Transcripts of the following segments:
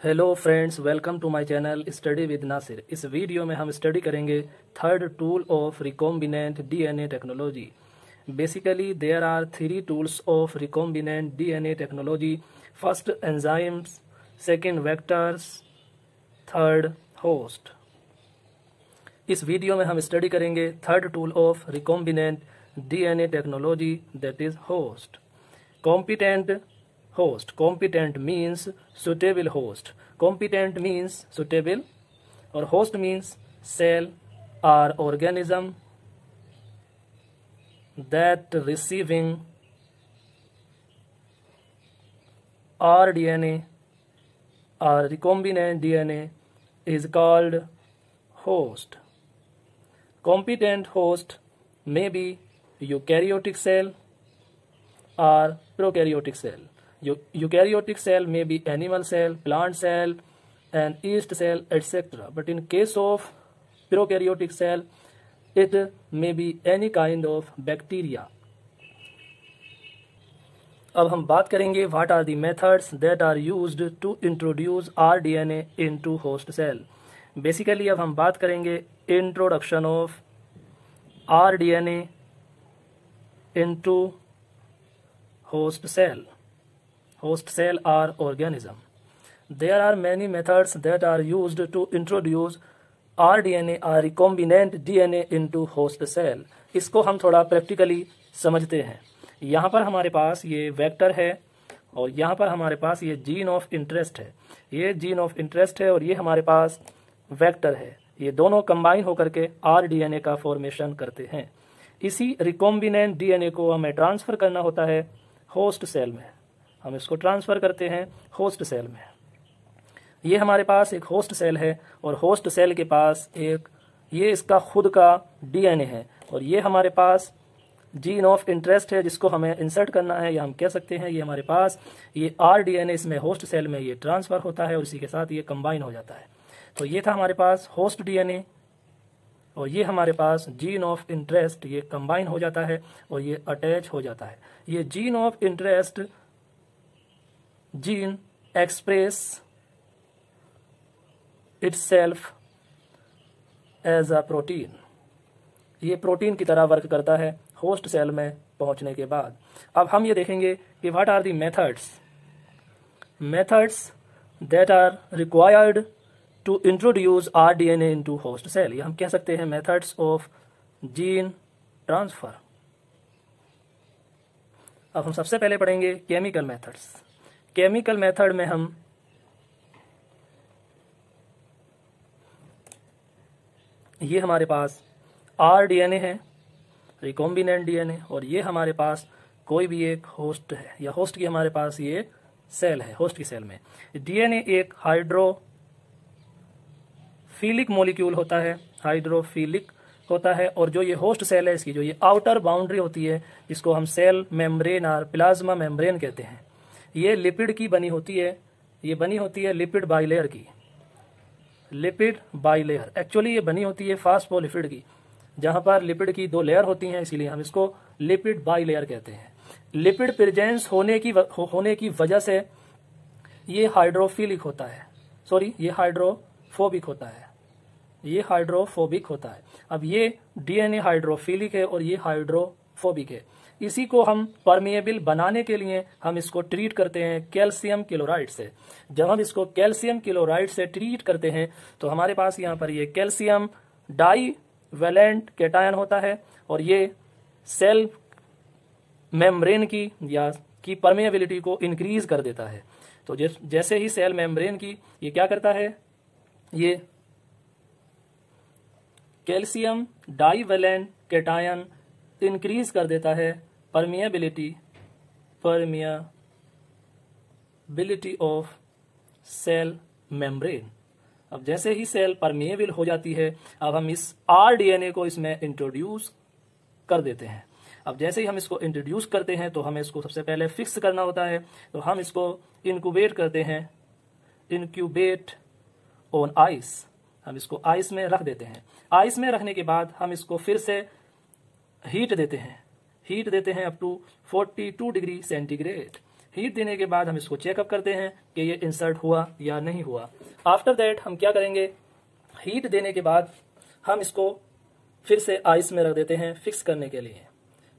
Hello friends, welcome to my channel study with Nasir. इस video में हम स्टडी करेंगे third tool of recombinant DNA technology. Basically there are three tools of recombinant DNA technology. First enzymes, second vectors, third host. इस video में हम study करेंगे third tool of recombinant DNA technology, that is host. Competent host. Competent means suitable host. Competent means suitable, or host means cell or organism that receiving rDNA or recombinant DNA is called host. Competent host may be eukaryotic cell or prokaryotic cell. Eukaryotic cell may be animal cell, plant cell, and yeast cell, etc. But in case of prokaryotic cell, it may be any kind of bacteria. अब हम बात करेंगे what are the methods that are used to introduce rDNA into host cell. Basically अब हम बात करेंगे introduction of rDNA into host cell. Host cell or organism. There are many methods that are used to introduce rDNA or recombinant DNA into host cell. इसको हम थोड़ा practically समझते हैं। यहाँ पर हमारे पास ये वेक्टर है और यहाँ पर हमारे पास ये जीन ऑफ इंटरेस्ट है। ये जीन ऑफ इंटरेस्ट है और ये हमारे पास वेक्टर है। ये दोनों कंबाइन होकर के rDNA का फॉर्मेशन करते हैं। इसी रिकॉम्बिनेंट DNA को हमें ट्रांसफ़र करना होता है होस्ट सेल में। हम इसको ट्रांसफ़र करते हैं होस्ट सेल में। ये हमारे पास एक होस्ट सेल है और होस्ट सेल के पास ये इसका खुद का डीएनए है और ये हमारे पास जीन ऑफ इंटरेस्ट है जिसको हमें इंसर्ट करना है, या हम कह सकते हैं ये हमारे पास ये rDNA इसमें होस्ट सेल में ये ट्रांसफ़र होता है और इसी के साथ ये कंबाइन हो जाता है। तो ये था हमारे पास होस्ट डीएनए और ये हमारे पास जीन ऑफ इंटरेस्ट, ये कंबाइन हो जाता है और ये अटैच हो जाता है। ये gene of interest gene express itself as a protein. ये प्रोटीन की तरह वर्क करता है होस्ट सेल में पहुंचने के बाद। अब हम ये देखेंगे कि what are the methods that are required to introduce rDNA into host cell. ये हम कह सकते हैं मेथड्स ऑफ जीन ट्रांसफर। अब हम सबसे पहले पढ़ेंगे केमिकल मेथड्स। केमिकल मेथड में हम ये हमारे पास rDNA है, रिकॉम्बिनेंट डीएनए, और ये हमारे पास कोई भी एक होस्ट है या होस्ट की हमारे पास ये सेल है। होस्ट की सेल में डीएनए एक हाइड्रोफिलिक मॉलिक्यूल होता है, हाइड्रोफिलिक होता है, और जो ये होस्ट सेल है इसकी जो ये आउटर बाउंड्री होती है इसको हम सेल मेम्ब्रेन और प्लाज्मा मेम्ब्रेन कहते हैं। ये लिपिड की बनी होती है, ये बनी होती है लिपिड बाइलेयर की। लिपिड बाइलेयर एक्चुअली ये बनी होती है फास्फोलिपिड की, जहां पर लिपिड की दो लेयर होती हैं, इसीलिए हम इसको लिपिड बाइलेयर कहते हैं। लिपिड प्रेजेंस होने की वजह से ये हाइड्रोफिलिक होता है, सॉरी ये हाइड्रोफोबिक होता है, ये हाइड्रोफोबिक होता है। अब ये डीएनए हाइड्रोफिलिक है और ये हाइड्रोफोबिक है। इसी को हम परमिएबल बनाने के लिए हम इसको ट्रीट करते हैं कैल्शियम क्लोराइड से। जब हम इसको कैल्शियम क्लोराइड से ट्रीट करते हैं तो हमारे पास यहाँ पर ये कैल्शियम डाईवैलेंट कैटायन होता है और ये सेल मेम्ब्रेन की परमिएबिलिटी को इंक्रीज कर देता है। तो जैसे ही सेल मेम्ब्रेन की ये क्या करता है, ये कैल्शियम डाईवैलेंट कैटायन इंक्रीज कर देता है परमिएबिलिटी ऑफ सेल मेम्ब्रेन। अब जैसे ही सेल परमिएबल हो जाती है, अब हम इस rDNA को इसमें इंट्रोड्यूस कर देते हैं। अब जैसे ही हम इसको इंट्रोड्यूस करते हैं तो हमें इसको सबसे पहले फिक्स करना होता है, तो हम इसको इंक्यूबेट करते हैं, इंक्यूबेट ऑन आइस। हम इसको आइस में रख देते हैं। आइस में रखने के बाद हम इसको फिर से हीट देते हैं, हीट देते हैं up to 42 degree centigrade. Heat देने के बाद हम इसको चेकअप करते हैं कि ये इंसर्ट हुआ या नहीं हुआ। आफ्टर दैट हम क्या करेंगे, हीट देने के बाद हम इसको फिर से आइस में रख देते हैं फिक्स करने के लिए।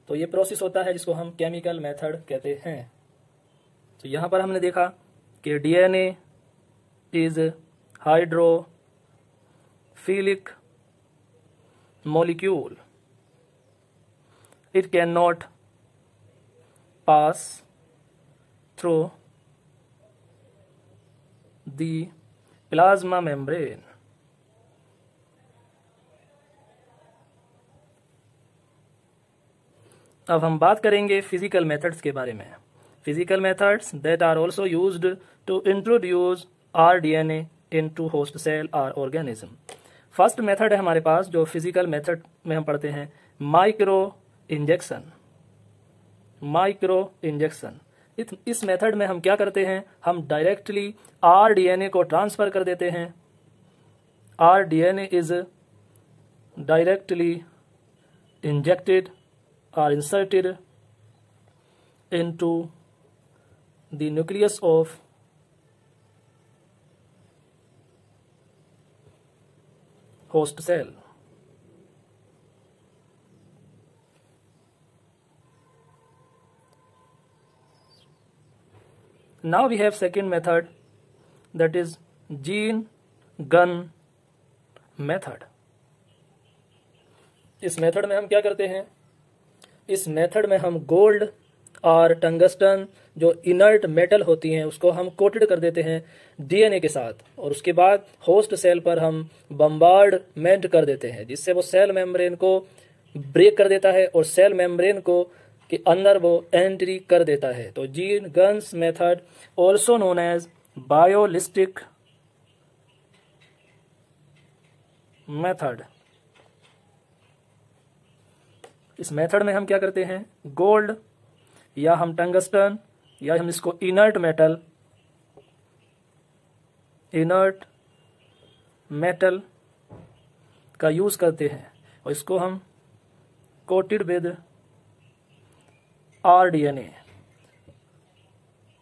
तो ये प्रोसेस होता है जिसको हम केमिकल मेथड कहते हैं। तो यहाँ पर हमने देखा कि DNA is hydrophilic molecule. It cannot pass through the plasma membrane. अब हम बात करेंगे फिजिकल मेथड्स के बारे में। Physical methods that are also used to introduce rDNA into host cell और ऑर्गेनिज्म। फर्स्ट मेथड है हमारे पास जो फिजिकल मेथड में हम पढ़ते हैं, माइक्रो इंजेक्शन। माइक्रो इंजेक्शन, इस मेथड में हम क्या करते हैं, हम डायरेक्टली rDNA को ट्रांसफर कर देते हैं। rDNA इज डायरेक्टली इंजेक्टेड और inserted into the nucleus of host cell. Now we have second method, that is gene gun method. इस मेथड में हम क्या करते हैं, इस मेथड में हम गोल्ड और टंगस्टन जो इनर्ट मेटल होती हैं उसको हम कोटेड कर देते हैं डीएनए के साथ, और उसके बाद होस्ट सेल पर हम बम्बार्डमेंट कर देते हैं जिससे वो सेल मेम्ब्रेन को ब्रेक कर देता है और सेल मेम्ब्रेन को के अंदर वो एंट्री कर देता है। तो gene guns method also known as biolistic method. इस मेथड में हम क्या करते हैं, गोल्ड या हम टंगस्टन या हम इसको इनर्ट मेटल का यूज करते हैं और इसको हम कोटेड विद rDNA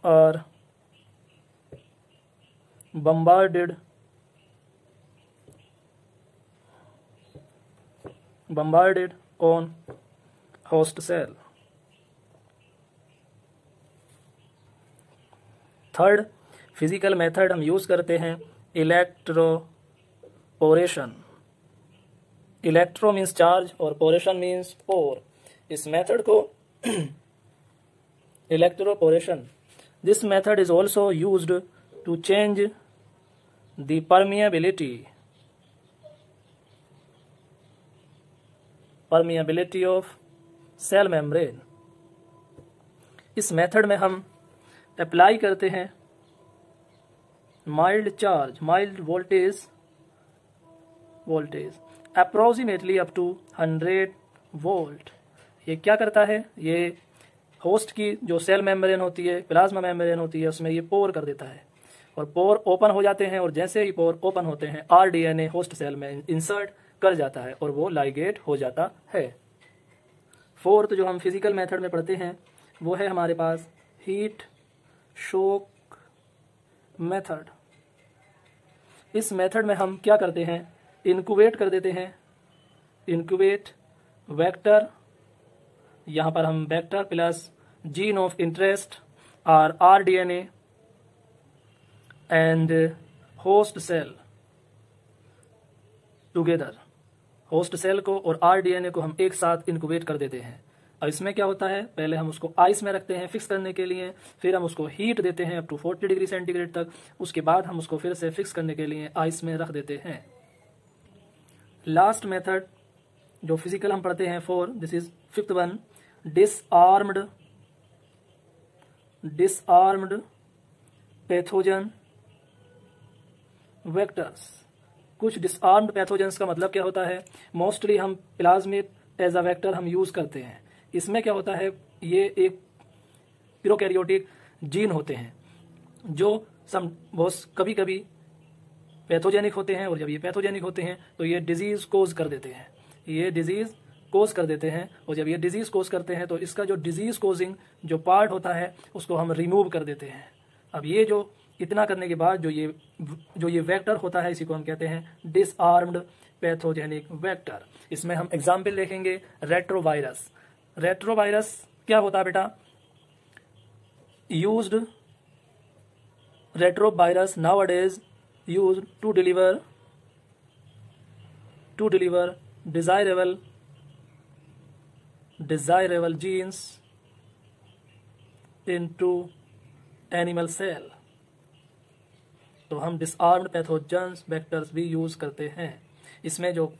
और bombarded on host cell. Third physical method हम यूज करते हैं इलेक्ट्रोपोरेशन। इलेक्ट्रो मीन्स चार्ज और पोरेशन मीन्स पोर। इस मेथड को electroporation, this method is also used to change the permeability of cell membrane. इस मेथड में हम अप्लाई करते हैं mild charge, mild voltage approximately up to 100 volt. ये क्या करता है, ये होस्ट की जो सेल मेम्ब्रेन होती है, प्लाज्मा मेम्ब्रेन होती है, उसमें ये पोर कर देता है और पोर ओपन हो जाते हैं और जैसे ही पोर ओपन होते हैं rDNA होस्ट सेल में इंसर्ट कर जाता है और वो लाइगेट हो जाता है। फोर्थ जो हम फिजिकल मेथड में पढ़ते हैं वो है हमारे पास हीट शॉक मेथड। इस मेथड में हम क्या करते हैं, इनक्यूबेट कर देते हैं, इनक्यूबेट वेक्टर, यहाँ पर हम vector plus gene of interest और rDNA and host cell together. Host cell को और rDNA को हम एक साथ इनक्यूबेट कर देते हैं। अब इसमें क्या होता है, पहले हम उसको आइस में रखते हैं फिक्स करने के लिए, फिर हम उसको हीट देते हैं अप टू 40 डिग्री सेंटीग्रेड तक, उसके बाद हम उसको फिर से फिक्स करने के लिए आइस में रख देते हैं। लास्ट मेथड जो फिजिकल हम पढ़ते हैं four, this is fifth one, disarmed pathogen vectors. कुछ डिसआर्म्ड पैथोजेंस का मतलब क्या होता है, मोस्टली हम प्लाज्मिड एज अ वेक्टर हम यूज करते हैं। इसमें क्या होता है, ये एक प्रोकैरियोटिक जीन होते हैं जो बहुत कभी कभी पैथोजेनिक होते हैं, और जब ये पैथोजेनिक होते हैं तो ये डिजीज कोज कर देते हैं। ये डिजीज कोज कर देते हैं, और जब ये डिजीज कोज करते हैं तो इसका जो डिजीज कोजिंग जो पार्ट होता है उसको हम रिमूव कर देते हैं। अब ये जो इतना करने के बाद जो ये वेक्टर होता है, इसी को हम कहते हैं डिसआर्म्ड पैथोजेनिक वेक्टर। इसमें हम एग्जाम्पल देखेंगे रेट्रोवायरस। रेट्रोवायरस क्या होता है बेटा? Used retrovirus nowadays used to deliver desirable genes into animal cell. तो हम डिसआर्म्ड पैथोजेंस वेक्टर्स भी यूज करते हैं। इसमें जो